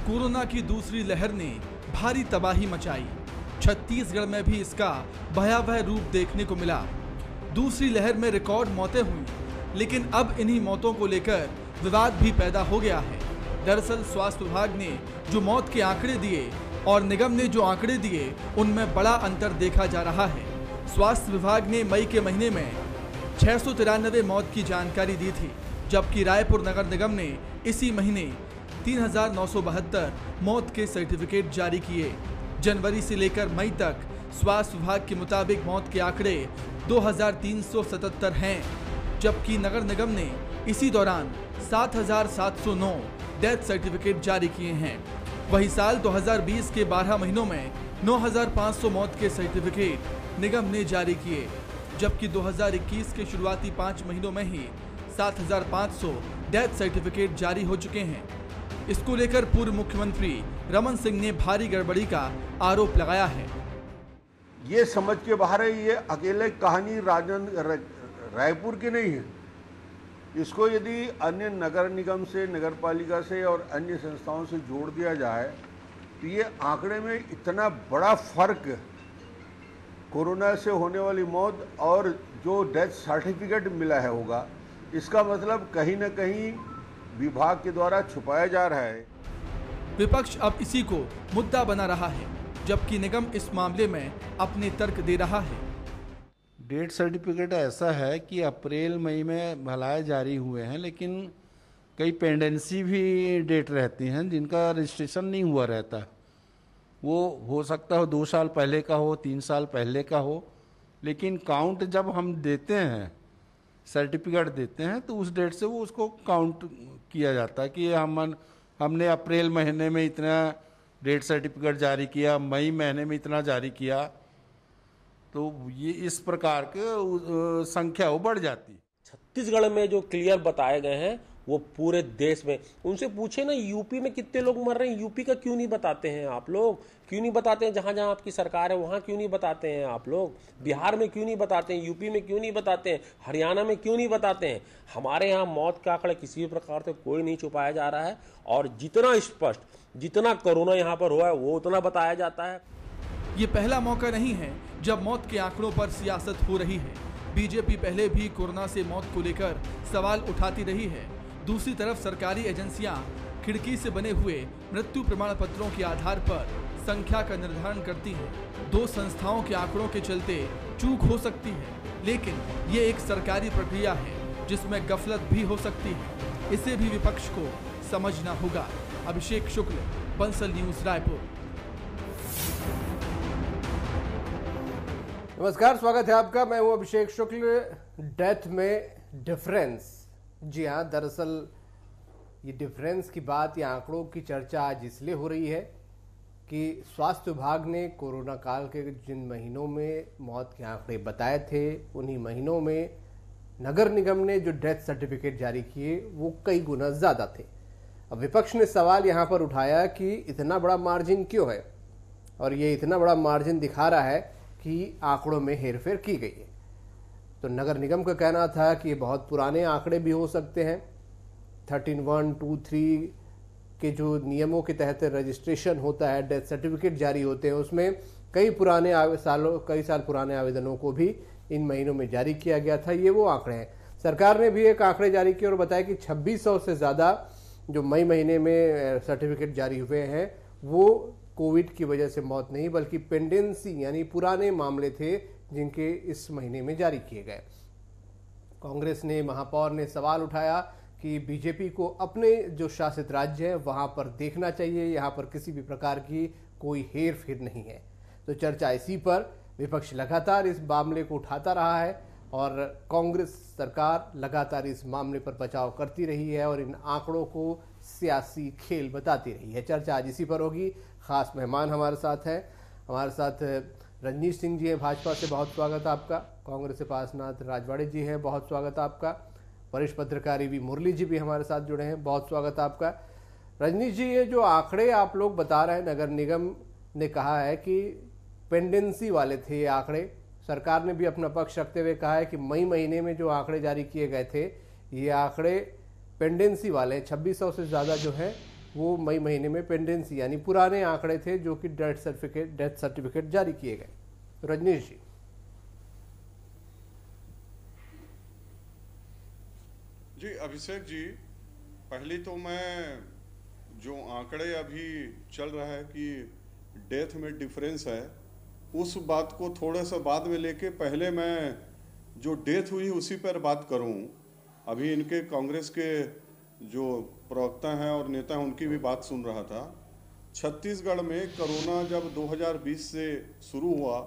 Corona की दूसरी लहर ने भारी तबाही मचाई। छत्तीसगढ़ में भी इसका भयावह रूप देखने को मिला। दूसरी लहर में रिकॉर्ड मौतें हुई, लेकिन अब इन्हीं मौतों को लेकर विवाद भी पैदा हो गया है। दरअसल स्वास्थ्य विभाग ने जो मौत के आंकड़े दिए और निगम ने जो आंकड़े दिए, उनमें बड़ा अंतर देखा जा रहा है। स्वास्थ्य विभाग ने मई के महीने में 693 मौत की जानकारी दी थी, जबकि रायपुर नगर निगम ने इसी महीने 3,972 मौत के सर्टिफिकेट जारी किए। जनवरी से लेकर मई तक स्वास्थ्य विभाग के मुताबिक मौत के आंकड़े 2,377 हैं, जबकि नगर निगम ने इसी दौरान 7,709 डेथ सर्टिफिकेट जारी किए हैं। वही साल 2020 के 12 महीनों में 9,500 मौत के सर्टिफिकेट निगम ने जारी किए, जबकि 2021 के शुरुआती 5 महीनों में ही 7,500 डेथ सर्टिफिकेट जारी हो चुके हैं। इसको लेकर पूर्व मुख्यमंत्री रमन सिंह ने भारी गड़बड़ी का आरोप लगाया है। ये समझ के बाहर है, ये अकेले कहानी रायपुर की नहीं है। इसको यदि अन्य नगर निगम से, नगर पालिका से और अन्य संस्थाओं से जोड़ दिया जाए तो ये आंकड़े में इतना बड़ा फर्क कोरोना से होने वाली मौत और जो डेथ सर्टिफिकेट मिला है होगा, इसका मतलब कहीं ना कहीं विभाग के द्वारा छुपाया जा रहा है। विपक्ष अब इसी को मुद्दा बना रहा है, जबकि निगम इस मामले में अपने तर्क दे रहा है। डेथ सर्टिफिकेट ऐसा है कि अप्रैल मई में भलाए जारी हुए हैं, लेकिन कई पेंडेंसी भी डेट रहती हैं जिनका रजिस्ट्रेशन नहीं हुआ रहता। वो हो सकता हो 2 साल पहले का हो, 3 साल पहले का हो, लेकिन काउंट जब हम देते हैं, सर्टिफिकेट देते हैं, तो उस डेट से वो उसको काउंट किया जाता है कि हमने अप्रैल महीने में इतना डेथ सर्टिफिकेट जारी किया, मई महीने में इतना जारी किया, तो ये इस प्रकार के संख्या वो बढ़ जाती। छत्तीसगढ़ में जो क्लियर बताए गए हैं वो पूरे देश में, उनसे पूछे ना यूपी में कितने लोग मर रहे हैं, यूपी का क्यों नहीं बताते हैं आप लोग? क्यों नहीं बताते हैं? जहां जहां आपकी सरकार है वहां क्यों नहीं बताते हैं आप लोग? बिहार में क्यों नहीं बताते हैं? यूपी में क्यों नहीं बताते हैं? हरियाणा में क्यों नहीं बताते हैं? हमारे यहाँ मौत का आंकड़ा किसी भी प्रकार से कोई नहीं छुपाया जा रहा है, और जितना स्पष्ट, जितना कोरोना यहाँ पर हुआ है वो उतना बताया जाता है। ये पहला मौका नहीं है जब मौत के आंकड़ों पर सियासत हो रही है। बीजेपी पहले भी कोरोना से मौत को लेकर सवाल उठाती रही है। दूसरी तरफ सरकारी एजेंसियां खिड़की से बने हुए मृत्यु प्रमाण पत्रों के आधार पर संख्या का निर्धारण करती हैं। 2 संस्थाओं के आंकड़ों के चलते चूक हो सकती है, लेकिन ये एक सरकारी प्रक्रिया है जिसमें गफलत भी हो सकती है। इसे भी विपक्ष को समझना होगा। अभिषेक शुक्ल, बंसल न्यूज, रायपुर। नमस्कार, स्वागत है आपका। मैं हूं अभिषेक शुक्ल। डेथ में डिफरेंस, जी हाँ, दरअसल ये डिफरेंस की बात, ये आंकड़ों की चर्चा आज इसलिए हो रही है कि स्वास्थ्य विभाग ने कोरोना काल के जिन महीनों में मौत के आंकड़े बताए थे, उन्हीं महीनों में नगर निगम ने जो डेथ सर्टिफिकेट जारी किए वो कई गुना ज्यादा थे। अब विपक्ष ने सवाल यहां पर उठाया कि इतना बड़ा मार्जिन क्यों है, और ये इतना बड़ा मार्जिन दिखा रहा है कि आंकड़ों में हेरफेर की गई है। तो नगर निगम का कहना था कि ये बहुत पुराने आंकड़े भी हो सकते हैं। 13(1)(2)(3) के जो नियमों के तहत रजिस्ट्रेशन होता है, डेथ सर्टिफिकेट जारी होते हैं, उसमें कई साल पुराने आवेदनों को भी इन महीनों में जारी किया गया था। ये वो आंकड़े हैं। सरकार ने भी एक आंकड़े जारी किए और बताया कि 2600 से ज़्यादा जो मई महीने में सर्टिफिकेट जारी हुए हैं वो कोविड की वजह से मौत नहीं, बल्कि पेंडेंसी यानी पुराने मामले थे जिनके इस महीने में जारी किए गए। कांग्रेस ने, महापौर ने सवाल उठाया कि बीजेपी को अपने जो शासित राज्य है वहां पर देखना चाहिए, यहां पर किसी भी प्रकार की कोई हेर फेर नहीं है। तो चर्चा इसी पर, विपक्ष लगातार इस मामले को उठाता रहा है और कांग्रेस सरकार लगातार इस मामले पर बचाव करती रही है और इन आंकड़ों को सियासी खेल बताती रही है। चर्चा आज इसी पर होगी। खास मेहमान हमारे साथ हैं। हमारे साथ रजनीश सिंह जी हैं, भाजपा से, बहुत स्वागत आपका। कांग्रेस से पासनाथ राजवाड़े जी हैं, बहुत स्वागत आपका। वरिष्ठ पत्रकार वी मुरली जी भी हमारे साथ जुड़े हैं, बहुत स्वागत आपका। रजनीश जी, ये जो आंकड़े आप लोग बता रहे हैं, नगर निगम ने कहा है कि पेंडेंसी वाले थे ये आंकड़े। सरकार ने भी अपना पक्ष रखते हुए कहा है कि मई महीने में जो आंकड़े जारी किए गए थे ये आंकड़े पेंडेंसी वाले हैं। 2600 से ज़्यादा जो है वो मई महीने में पेंडेंसी यानी पुराने आंकड़े थे जो कि डेथ सर्टिफिकेट जारी किए गए। रजनीश जी। जी अभिषेक जी, पहली तो मैं जो आंकड़े अभी चल रहा है कि डेथ में डिफरेंस है, उस बात को थोड़ा सा बाद में लेके पहले मैं जो डेथ हुई उसी पर बात करूं। अभी इनके कांग्रेस के जो प्रवक्ता हैं और नेता हैं उनकी भी बात सुन रहा था। छत्तीसगढ़ में कोरोना जब 2020 से शुरू हुआ,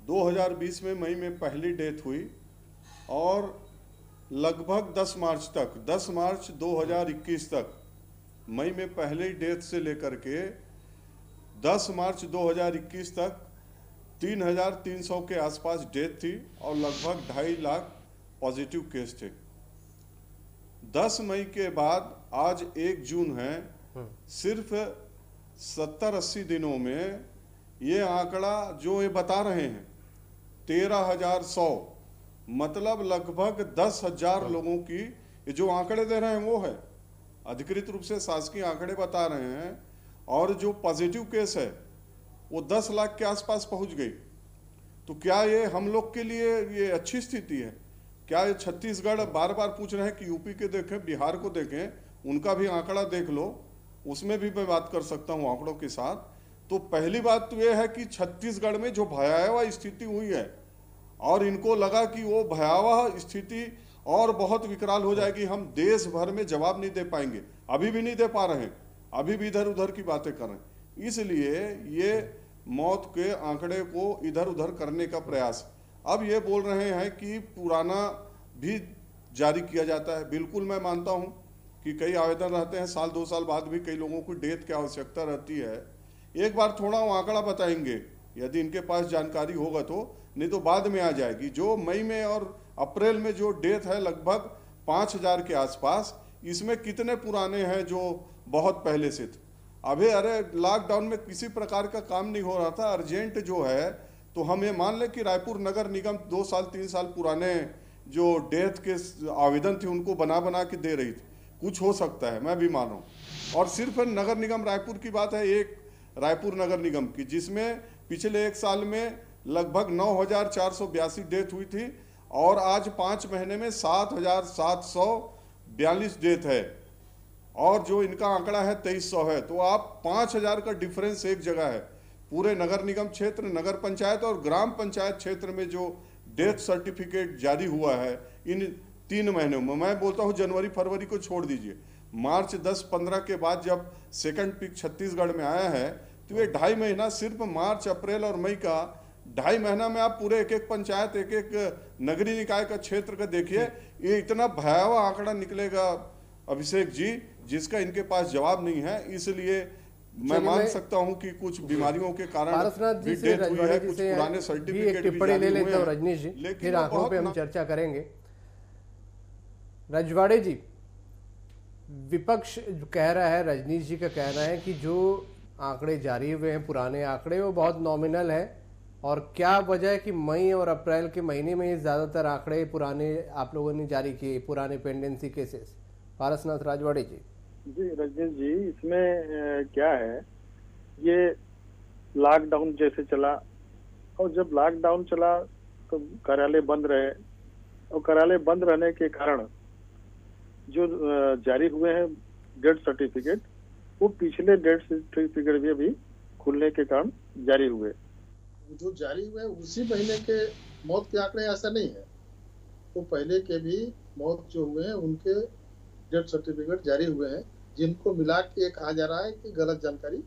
2020 में मई में पहली डेथ हुई और लगभग 10 मार्च 2021 तक, मई में पहले डेथ से लेकर के 10 मार्च 2021 तक 3,300 के आसपास डेथ थी और लगभग 2.5 लाख पॉजिटिव केस थे। 10 मई के बाद आज 1 जून है, सिर्फ 70-80 दिनों में ये आंकड़ा जो ये बता रहे हैं 13,100, मतलब लगभग 10,000 लोगों की, ये जो आंकड़े दे रहे हैं वो है अधिकृत रूप से शासकीय आंकड़े बता रहे हैं। और जो पॉजिटिव केस है वो 10 लाख के आसपास पहुंच गई। तो क्या ये हम लोग के लिए ये अच्छी स्थिति है? क्या ये छत्तीसगढ़, बार बार पूछ रहे हैं कि यूपी के देखें, बिहार को देखें, उनका भी आंकड़ा देख लो, उसमें भी मैं बात कर सकता हूँ आंकड़ों के साथ। तो पहली बात तो ये है कि छत्तीसगढ़ में जो भयावह स्थिति हुई है और इनको लगा कि वो भयावह स्थिति और बहुत विकराल हो जाएगी, हम देश भर में जवाब नहीं दे पाएंगे, अभी भी नहीं दे पा रहे हैं, अभी भी इधर उधर की बातें कर रहे हैं। इसलिए ये मौत के आंकड़े को इधर उधर करने का प्रयास। अब ये बोल रहे हैं कि पुराना भी जारी किया जाता है। बिल्कुल मैं मानता हूं कि कई आवेदन रहते हैं, साल 2 साल बाद भी कई लोगों को डेथ की आवश्यकता रहती है। एक बार थोड़ा वो आंकड़ा बताएंगे यदि इनके पास जानकारी होगा तो, नहीं तो बाद में आ जाएगी। जो मई में और अप्रैल में जो डेथ है लगभग 5,000 के आसपास, इसमें कितने पुराने हैं जो बहुत पहले से थे। अभी अरे लॉकडाउन में किसी प्रकार का काम नहीं हो रहा था, अर्जेंट जो है, तो हम ये मान लें कि रायपुर नगर निगम 2 साल 3 साल पुराने जो डेथ के आवेदन थे उनको बना के दे रही थी। कुछ हो सकता है, मैं भी मान रहा हूँ। और सिर्फ नगर निगम रायपुर की बात है, एक रायपुर नगर निगम की, जिसमें पिछले 1 साल में लगभग 9,482 डेथ हुई थी और आज 5 महीने में 7,742 डेथ है और जो इनका आंकड़ा है 2,300 है। तो आप 5,000 का डिफरेंस एक जगह है। पूरे नगर निगम क्षेत्र, नगर पंचायत और ग्राम पंचायत क्षेत्र में जो डेथ सर्टिफिकेट जारी हुआ है इन 3 महीनों में, मैं बोलता हूं जनवरी फरवरी को छोड़ दीजिए, मार्च 10-15 के बाद जब सेकंड पीक छत्तीसगढ़ में आया है, तो ये 2.5 महीना, सिर्फ मार्च अप्रैल और मई का 2.5 महीना में आप पूरे एक पंचायत, एक नगरीय निकाय का क्षेत्र का देखिए, ये इतना भयावह आंकड़ा निकलेगा अभिषेक जी, जिसका इनके पास जवाब नहीं है। इसलिए मैं मान सकता हूं कि कुछ बीमारियों के कारण भी डेथ हुई है, कुछ पुराने सर्टिफिकेट भी टिप्पणी ले लेते हैं रजनीश जी, फिर आंकड़ों पे हम चर्चा करेंगे। रजवाड़े जी, विपक्ष कह रहा है, रजनीश जी का कहना है कि जो आंकड़े जारी हुए हैं, पुराने आंकड़े, वो बहुत नॉमिनल है, और क्या वजह है कि मई और अप्रैल के महीने में ज्यादातर आंकड़े पुराने आप लोगों ने जारी किए, पुराने पेंडेंसी केसेस। पारसनाथ राजवाड़े जी। जी रजनीश जी, इसमें क्या है, ये लॉकडाउन जैसे चला, और जब लॉकडाउन चला तो कार्यालय बंद रहे, और कार्यालय बंद रहने के कारण जो जारी हुए हैं डेथ सर्टिफिकेट, वो पिछले डेथ सर्टिफिकेट भी अभी खुलने के कारण जारी हुए। जो जारी हुए उसी महीने के मौत के आंकड़े ऐसा नहीं है, तो पहले के भी मौत जो हुए हैं उनके डेथ सर्टिफिकेट जारी हुए हैं, जिनको मिला के कहा जा रहा है कि गलत जानकारी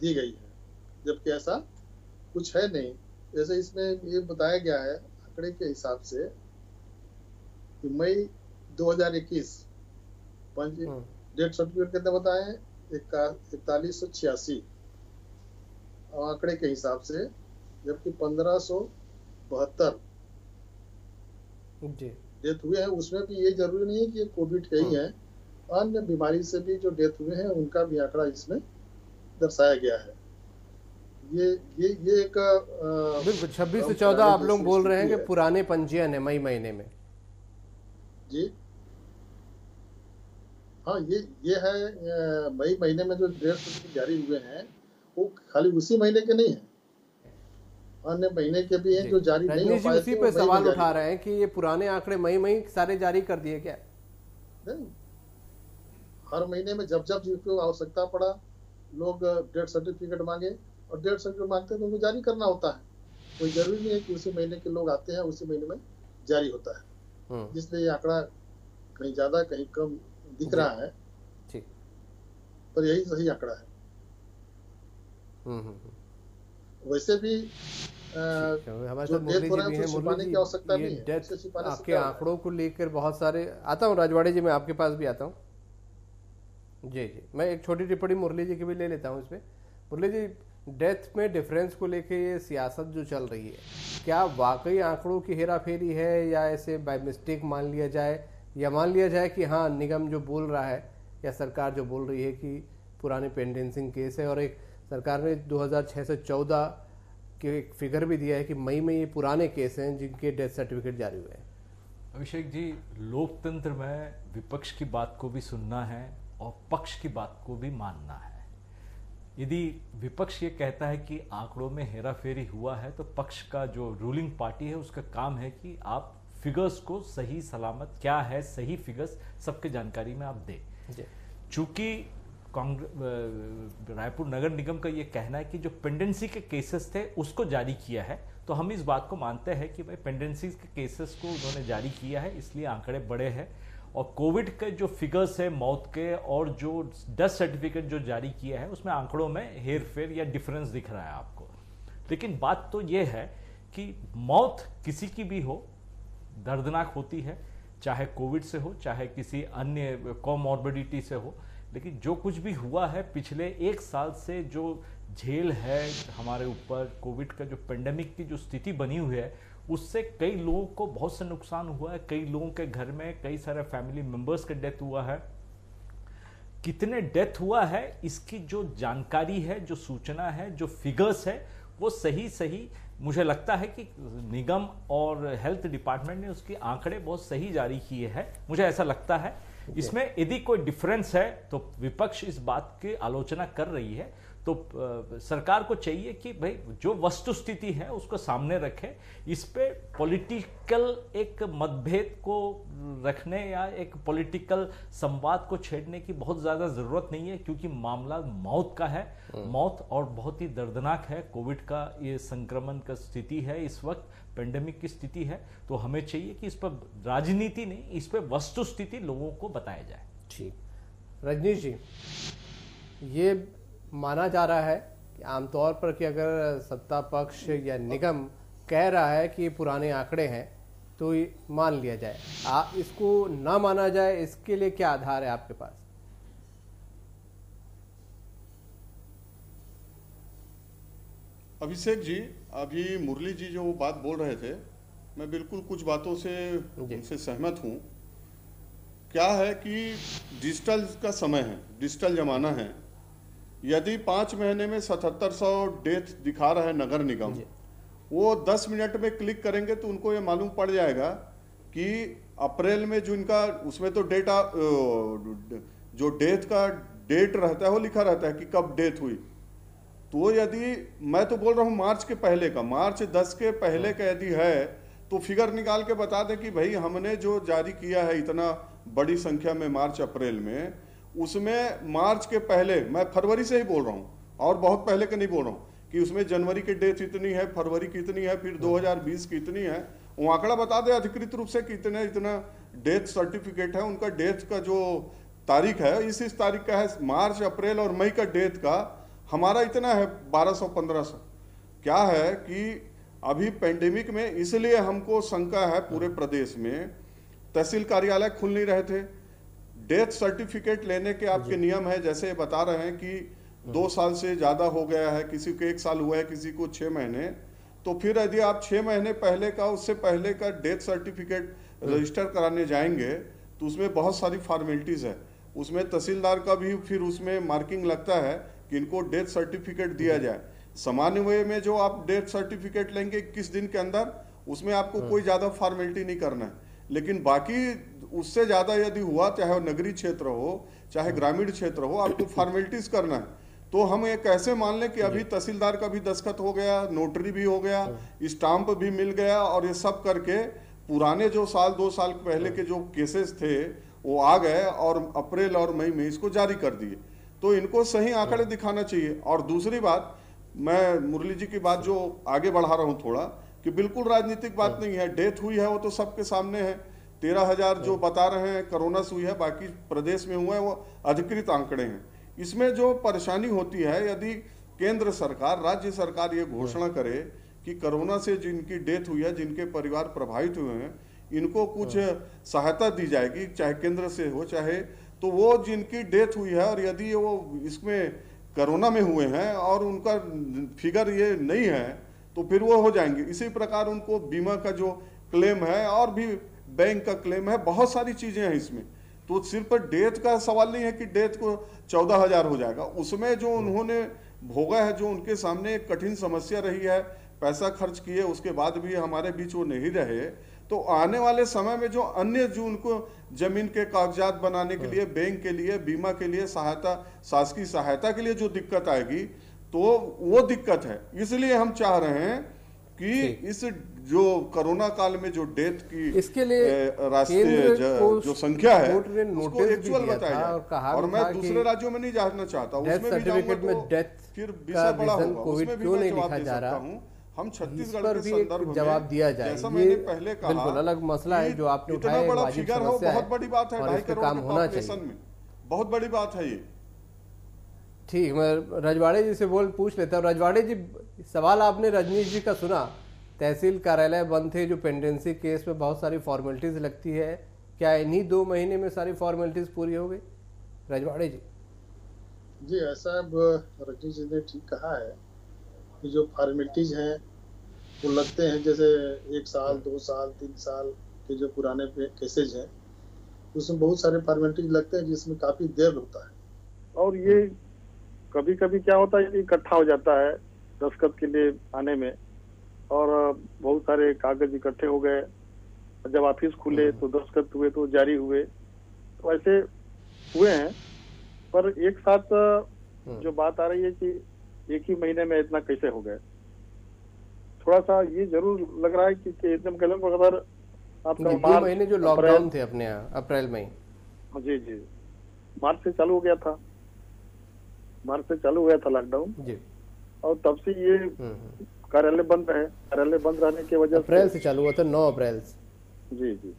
दी गई है, जबकि ऐसा कुछ है नहीं। जैसे इसमें ये बताया गया है आंकड़े के हिसाब से कि मई 2021 डेथ सर्टिफिकेट कितने बताए हैं, 4186 आंकड़े के हिसाब से, जबकि 1572 डेथ हुए हैं। उसमें भी ये जरूरी नहीं है कि ये कोविड के ही है, अन्य बीमारी से भी जो डेथ हुए हैं उनका भी आंकड़ा इसमें दर्शाया गया है। ये एक बिल्कुल 26 से 14 आप लोग बोल रहे हैं कि पुराने पंजीयन है मई महीने में। जी हाँ, ये है मई महीने में जो डेथ सर्टिफिकेट जारी हुए हैं वो खाली उसी महीने के नहीं है, अन्य महीने के भी हैं जो जारी नहीं हो रजनीश जी पाए उसी थे, पे वो मई में सवाल जारी उठा हुए। रहे हैं कि ये पुराने आंकड़े मई सारे जारी कर दिए क्या? नहीं, हर महीने में जब जब जिनको आवश्यकता पड़ा लोग डेथ सर्टिफिकेट मांगे, और डेथ सर्टिफिकेट मांगते हैं तो उनको जारी करना होता है। कोई जरूरी नहीं है कि उसी महीने के लोग आते हैं उसी महीने में जारी होता है, इसलिए ये आंकड़ा कहीं ज्यादा कहीं कम दिख रहा है, ठीक, पर यही सही आंकड़ा है। वैसे भी हमारे जो साथ डेथ मुरली हो जी रहे भी हैं हैं। उसको मुरली छिपाने जी, की आवश्यकता ये नहीं है, डेथ उसे छिपाने से आपके क्या होगा? आंकड़ों को लेकर बहुत सारे, आता हूँ राजवाड़े जी, मैं आपके पास भी आता हूँ। जी, मैं एक छोटी टिप्पणी मुरली जी की भी ले लेता हूँ इसमें। मुरली जी, डेथ में डिफरेंस को लेके ये सियासत जो चल रही है, क्या वाकई आंकड़ों की हेरा फेरी है, या ऐसे बाय मिस्टेक मान लिया जाए, या मान लिया जाए कि हाँ निगम जो बोल रहा है या सरकार जो बोल रही है कि पुराने पेंडेंसिंग केस है, और एक सरकार ने 2006 से 14 के एक फिगर भी दिया है कि मई में ये पुराने केस हैं जिनके डेथ सर्टिफिकेट जारी हुए हैं। अभिषेक जी, लोकतंत्र में विपक्ष की बात को भी सुनना है और पक्ष की बात को भी मानना है। यदि विपक्ष ये कहता है कि आंकड़ों में हेराफेरी हुआ है, तो पक्ष का जो रूलिंग पार्टी है उसका काम है कि आप फिगर्स को सही सलामत क्या है, सही फिगर्स सबके जानकारी में आप दें। चूंकि रायपुर नगर निगम का ये कहना है कि जो पेंडेंसी के केसेस थे उसको जारी किया है, तो हम इस बात को मानते हैं कि भाई पेंडेंसी के केसेस को उन्होंने जारी किया है, इसलिए आंकड़े बड़े हैं। और कोविड के जो फिगर्स है मौत के और जो डेथ सर्टिफिकेट जो जारी किया है उसमें आंकड़ों में हेर फेर या डिफरेंस दिख रहा है आपको। लेकिन बात तो ये है कि मौत किसी की भी हो दर्दनाक होती है, चाहे कोविड से हो चाहे किसी अन्य कोमॉर्बिडिटी से हो। लेकिन जो कुछ भी हुआ है पिछले एक साल से, जो झेल है हमारे ऊपर, कोविड का जो पेंडेमिक की जो स्थिति बनी हुई है, उससे कई लोगों को बहुत से नुकसान हुआ है। कई लोगों के घर में कई सारे फैमिली मेंबर्स का डेथ हुआ है। कितने डेथ हुआ है इसकी जो जानकारी है, जो सूचना है, जो फिगर्स है, वो सही मुझे लगता है कि निगम और हेल्थ डिपार्टमेंट ने उसके आंकड़े बहुत सही जारी किए हैं, मुझे ऐसा लगता है। इसमें यदि कोई डिफरेंस है तो विपक्ष इस बात की आलोचना कर रही है, तो सरकार को चाहिए कि भाई जो वस्तु स्थिति है उसको सामने रखे। इस पे पॉलिटिकल एक मतभेद को रखने या एक पॉलिटिकल संवाद को छेड़ने की बहुत ज्यादा जरूरत नहीं है, क्योंकि मामला मौत का है, मौत और बहुत ही दर्दनाक है। कोविड का ये संक्रमण का स्थिति है, इस वक्त पेंडेमिक की स्थिति है, तो हमें चाहिए कि इस पर राजनीति नहीं, इस पर वस्तु स्थिति लोगों को बताया जाए। ठीक, रजनीश जी, ये माना जा रहा है कि आमतौर पर कि अगर सत्ता पक्ष या निगम कह रहा है कि पुराने आंकड़े हैं तो ये मान लिया जाए, इसको ना माना जाए, इसके लिए क्या आधार है आपके पास? अभिषेक जी, अभी मुरली जी जो बात बोल रहे थे, मैं बिल्कुल कुछ बातों से उनसे सहमत हूँ। क्या है कि डिजिटल का समय है, डिजिटल जमाना है। यदि 5 महीने में 7700 डेथ दिखा रहा है नगर निगम, वो 10 मिनट में क्लिक करेंगे तो उनको ये मालूम पड़ जाएगा कि अप्रैल में जो इनका उसमें तो डेटा जो डेथ का डेट रहता है वो लिखा रहता है कि कब डेथ हुई। तो यदि मैं तो बोल रहा हूँ मार्च के पहले का, मार्च 10 के पहले का यदि है तो फिगर निकाल के बता दे कि भाई हमने जो जारी किया है इतना बड़ी संख्या में मार्च अप्रैल में, उसमें मार्च के पहले, मैं फरवरी से ही बोल रहा हूँ और बहुत पहले का नहीं बोल रहा हूँ, कि उसमें जनवरी की डेथ इतनी है, फरवरी की इतनी है, फिर 2020 की इतनी है, वो आंकड़ा बता दे अधिकृत रूप से कि इतना डेथ सर्टिफिकेट है। उनका डेथ का जो तारीख है इस तारीख का है, मार्च अप्रैल और मई का डेथ का हमारा इतना है 1200-1500। क्या है कि अभी पेंडेमिक में इसलिए हमको शंका है, पूरे प्रदेश में तहसील कार्यालय खुल नहीं रहे थे। डेथ सर्टिफिकेट लेने के आपके नियम है, जैसे बता रहे हैं कि 2 साल से ज्यादा हो गया है, किसी को 1 साल हुआ है, किसी को 6 महीने, तो फिर यदि आप 6 महीने पहले का, उससे पहले का डेथ सर्टिफिकेट रजिस्टर कराने जाएंगे तो उसमें बहुत सारी फॉर्मेलिटीज है। उसमें तहसीलदार का भी फिर उसमें मार्किंग लगता है कि इनको डेथ सर्टिफिकेट दिया जाए। सामान्य वे में जो आप डेथ सर्टिफिकेट लेंगे 21 दिन के अंदर, उसमें आपको कोई ज्यादा फॉर्मेलिटी नहीं करना है। लेकिन बाकी उससे ज्यादा यदि हुआ, चाहे वो नगरीय क्षेत्र हो चाहे ग्रामीण क्षेत्र हो, आपको फॉर्मेलिटीज करना है। तो हम ये कैसे मान लें कि अभी तहसीलदार का भी दस्तखत हो गया, नोटरी भी हो गया, स्टाम्प भी मिल गया, और ये सब करके पुराने जो साल 2 साल पहले के जो केसेस थे वो आ गए और अप्रैल और मई में इसको जारी कर दिए। तो इनको सही आंकड़े दिखाना चाहिए। और दूसरी बात, मैं मुरली जी की बात जो आगे बढ़ा रहा हूं थोड़ा, कि बिल्कुल राजनीतिक बात नहीं है। डेथ हुई है वो तो सबके सामने है, 13,000 जो बता रहे हैं कोरोना से हुई है, बाकी प्रदेश में हुआ है वो अधिकृत आंकड़े हैं। इसमें जो परेशानी होती है, यदि केंद्र सरकार, राज्य सरकार ये घोषणा करे कि कोरोना से जिनकी डेथ हुई है, जिनके परिवार प्रभावित हुए हैं, इनको कुछ सहायता दी जाएगी, चाहे केंद्र से हो चाहे, तो वो जिनकी डेथ हुई है और यदि वो इसमें कोरोना में हुए हैं और उनका फिगर ये नहीं है तो फिर वो हो जाएंगे। इसी प्रकार उनको बीमा का जो क्लेम है और भी बैंक का क्लेम है, बहुत सारी चीजें हैं इसमें। तो सिर्फ डेथ का सवाल नहीं है कि डेथ को 14,000 हो जाएगा, उसमें जो उन्होंने भोगा है, जो उनके सामने एक कठिन समस्या रही है, पैसा खर्च किए उसके बाद भी हमारे बीच वो नहीं रहे, तो आने वाले समय में जो अन्य जो उनको जमीन के कागजात बनाने के लिए, बैंक के लिए, बीमा के लिए सहायता, शासकीय सहायता के लिए जो दिक्कत आएगी, तो वो दिक्कत है। इसलिए हम चाह रहे हैं कि इस जो कोरोना काल में जो डेथ की इसके लिए राष्ट्रीय जो संख्या है उसको एक्चुअल बताया जाए। और मैं दूसरे राज्यों में नहीं जाना चाहता, उसमें भी जाऊंगा तो फिर विषय बड़ा होगा, उसमें भी मैं जवाब दे सकता हूँ। हम छत्तीसगढ़ के संदर्भ में जवाब दिया जाए, जैसा मैंने पहले कहा, बिल्कुल अलग मसला है जो आपने उठाया, बड़ा फिगर हो, बहुत बड़ी बात है, 2.5 करोड़ काम होना चाहिए, में बहुत बड़ी बात है ये। ठीक, मैं रजवाड़े जी से पूछ लेता हूँ। रजवाड़े जी, सवाल आपने रजनीश जी का सुना, तहसील कार्यालय बंद थे, जो पेंडेंसी केस में बहुत सारी फॉर्मेलिटीज लगती है, क्या इन्हीं 2 महीने में सारी फॉर्मेलिटीज पूरी हो गई? रजवाड़े जी। जी, ऐसा रजनीश जी ने ठीक कहा है कि जो फॉर्मेलिटीज हैं वो लगते हैं, जैसे 1 साल 2 साल 3 साल के जो पुराने केसेज हैं उसमें बहुत सारे फॉर्मेलिटीज लगते हैं, जिसमें काफी देर होता है। और ये कभी कभी क्या होता है, इकट्ठा हो जाता है दस्तखत के लिए आने में, और बहुत सारे कागज इकट्ठे हो गए, जब ऑफिस खुले तो दस्तखत हुए तो जारी हुए, तो ऐसे हुए हैं। पर एक साथ जो बात आ रही है कि एक ही महीने में इतना कैसे हो गए, थोड़ा सा ये जरूर लग रहा है कि एकदम कलम अगर आपका 2 महीने जो लॉकडाउन थे अपने यहाँ अप्रैल में, जी जी, मार्च से चालू हो गया था, मार्च से चालू हुआ था लॉकडाउन जी, और तब से ये कार्यालय बंद है। कार्यालय बंद रहने की वजह अप्रैल से चालू हुआ था, 9 अप्रैल से। जी जी,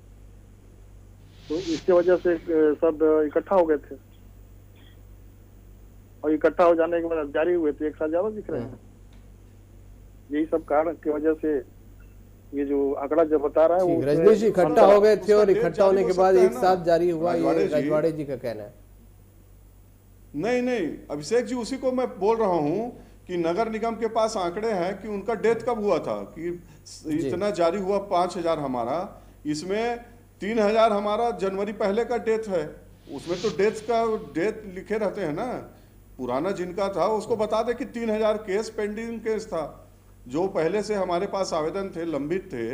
तो इसके वजह से सब इकट्ठा हो गए थे, और इकट्ठा हो जाने के बाद जारी हुए तो एक साथ ज्यादा दिख रहे हैं। यही सब कारण की वजह से ये जो आंकड़ा जो बता रहा है वो रजनीश जी इकट्ठा हो गए थे और इकट्ठा होने के बाद एक साथ जारी हुआ, ये रजवाड़े जी का कहना है। नहीं अभिषेक जी, उसी को मैं बोल रहा हूं कि नगर निगम के पास आंकड़े हैं कि उनका डेथ कब हुआ था, कि इतना जारी हुआ 5,000 हमारा, इसमें 3,000 हमारा जनवरी पहले का डेथ है, उसमें तो डेथ लिखे रहते हैं ना। पुराना जिनका था उसको बता दे कि 3,000 केस पेंडिंग केस था, जो पहले से हमारे पास आवेदन थे, लंबित थे,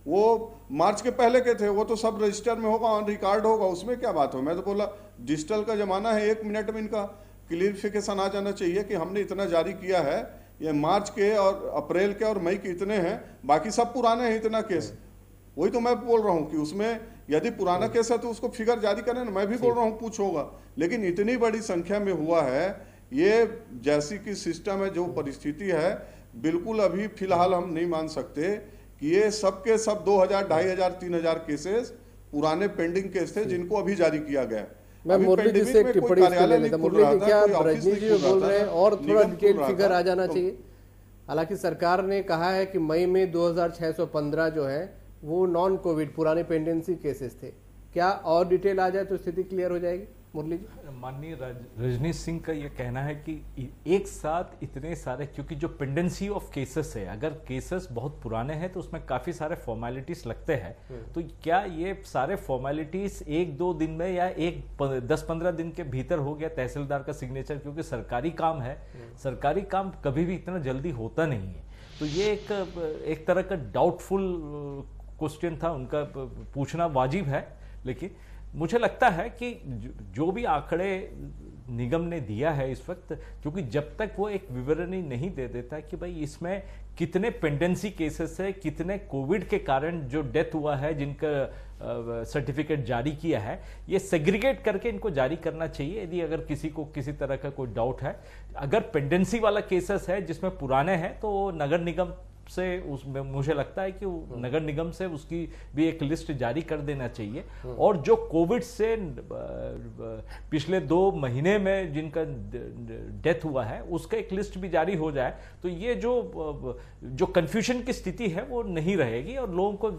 वो मार्च के पहले के थे, वो तो सब रजिस्टर में होगा, ऑन रिकॉर्ड होगा, उसमें क्या बात हो। मैं तो बोला डिजिटल का जमाना है, 1 मिनट में इनका क्लियरिफिकेशन आ जाना चाहिए कि हमने इतना जारी किया है, ये मार्च के और अप्रैल के और मई के इतने हैं, बाकी सब पुराने हैं इतना केस। वही तो मैं बोल रहा हूँ कि उसमें यदि पुराना केस है तो उसको फिगर जारी करें ना, मैं भी बोल रहा हूँ कुछ होगा, लेकिन इतनी बड़ी संख्या में हुआ है, ये जैसी कि सिस्टम है, जो परिस्थिति है, बिल्कुल अभी फिलहाल हम नहीं मान सकते कि ये सब के सब 2,000, 2,500, 3,000 केसेस पुराने पेंडिंग केस थे जिनको अभी जारी किया गया है। मैं मुरली जी से एक टिप्पणी ले लेता। मुरली जी, क्या रजनीश जी बोल रहे हैं और थोड़ा डिटेल फिगर आ जाना चाहिए। हालांकि सरकार ने कहा है कि मई में 2,615 जो है वो नॉन कोविड पुराने पेंडेंसी केसेस थे, क्या और डिटेल आ जाए तो स्थिति क्लियर हो जाएगी? मुरली जी। माननीय रजनीश सिंह का ये कहना है कि एक साथ इतने सारे, क्योंकि जो पेंडेंसी ऑफ केसेस है, अगर केसेस बहुत पुराने हैं तो उसमें काफी सारे फॉर्मेलिटीज लगते हैं, तो क्या ये सारे फॉर्मेलिटीज 1-2 दिन में या 10-15 दिन के भीतर हो गया तहसीलदार का सिग्नेचर? क्योंकि सरकारी काम है, सरकारी काम कभी भी इतना जल्दी होता नहीं है, तो ये एक तरह का डाउटफुल क्वेश्चन था उनका पूछना वाजिब है, लेकिन मुझे लगता है कि जो भी आंकड़े निगम ने दिया है इस वक्त, क्योंकि जब तक वो एक विवरणी नहीं दे देता कि भाई इसमें कितने पेंडेंसी केसेस है, कितने कोविड के कारण जो डेथ हुआ है जिनका सर्टिफिकेट जारी किया है, ये सेग्रीगेट करके इनको जारी करना चाहिए। यदि अगर किसी को किसी तरह का कोई डाउट है, अगर पेंडेंसी वाला केसेस है जिसमें पुराने हैं तो नगर निगम से उसमें मुझे लगता है कि नगर निगम से उसकी भी एक लिस्ट जारी कर देना चाहिए। और जो कोविड से पिछले 2 महीने में जिनका डेथ हुआ है उसका एक लिस्ट भी जारी हो जाए, तो ये जो कंफ्यूजन की स्थिति है वो नहीं रहेगी और लोगों को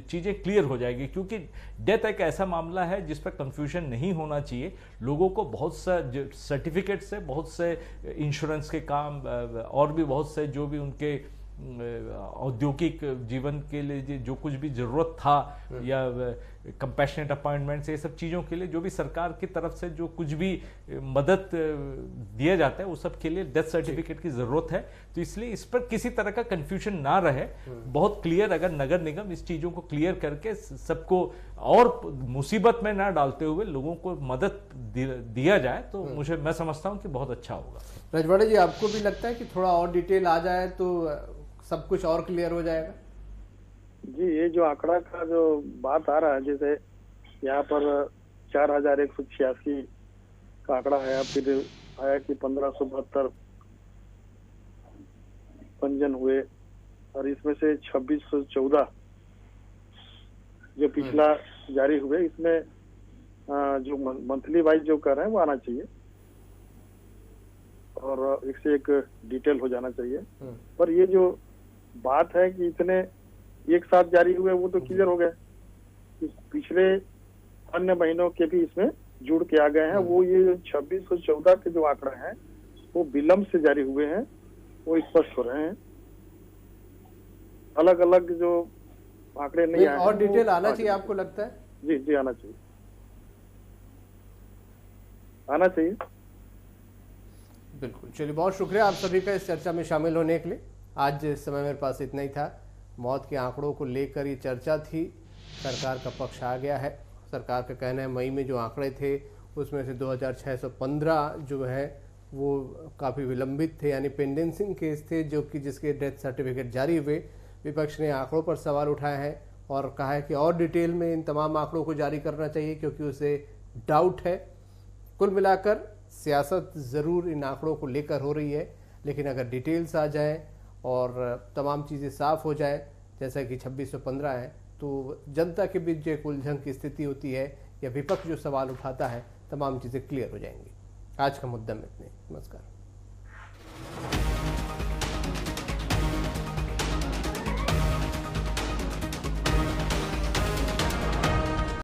चीजें क्लियर हो जाएगी। क्योंकि डेथ एक ऐसा मामला है जिस पर कंफ्यूजन नहीं होना चाहिए। लोगों को बहुत सा सर्टिफिकेट से, बहुत से इंश्योरेंस के काम और भी बहुत से जो भी उनके औद्योगिक जीवन के लिए जो कुछ भी जरूरत था या कंपैशनेट अपॉइंटमेंट्स, ये सब चीज़ों के लिए जो भी सरकार की तरफ से जो कुछ भी मदद दिया जाता है, वो सब के लिए डेथ सर्टिफिकेट की जरूरत है। तो इसलिए इस पर किसी तरह का कंफ्यूजन ना रहे, बहुत क्लियर अगर नगर निगम इस चीज़ों को क्लियर करके सबको और मुसीबत में ना डालते हुए लोगों को मदद दिया जाए तो मैं समझता हूँ कि बहुत अच्छा होगा। रजवाड़े जी, आपको भी लगता है कि थोड़ा और डिटेल आ जाए तो सब कुछ और क्लियर हो जाएगा? जी, ये जो आंकड़ा का जो बात आ रहा है, जैसे यहाँ पर 4186 का आंकड़ा है, फिर आया कि 1572 पंजन हुए और इसमें से 2614 जो पिछला जारी हुए, इसमें जो मंथली वाइज जो कर रहे हैं वो आना चाहिए और एक से एक डिटेल हो जाना चाहिए। पर ये जो बात है कि इतने एक साथ जारी हुए वो तो क्लियर हो गया, पिछले अन्य महीनों के भी इसमें जुड़ के आ गए हैं। वो ये 2614 के जो आंकड़े हैं वो विलंब से जारी हुए हैं, वो स्पष्ट हो रहे हैं। अलग अलग जो आंकड़े नहीं आए और डिटेल आना चाहिए, आपको लगता है? जी जी, आना चाहिए, आना चाहिए। बिल्कुल। चलिए, बहुत शुक्रिया आप सभी का इस चर्चा में शामिल होने के लिए। आज समय मेरे पास इतना ही था। मौत के आंकड़ों को लेकर ये चर्चा थी, सरकार का पक्ष आ गया है। सरकार का कहना है मई में जो आंकड़े थे उसमें से 2615 जो है वो काफ़ी विलंबित थे, यानी पेंडेंसिंग केस थे, जो कि जिसके डेथ सर्टिफिकेट जारी हुए। विपक्ष ने आंकड़ों पर सवाल उठाए हैं और कहा है कि और डिटेल में इन तमाम आंकड़ों को जारी करना चाहिए क्योंकि उसे डाउट है। कुल मिलाकर सियासत ज़रूर इन आंकड़ों को लेकर हो रही है, लेकिन अगर डिटेल्स आ जाए और तमाम चीज़ें साफ हो जाए, जैसा कि 2615 है, तो जनता के बीच जो एक उलझन की स्थिति होती है या विपक्ष जो सवाल उठाता है, तमाम चीज़ें क्लियर हो जाएंगी। आज का मुद्दा में इतने। नमस्कार।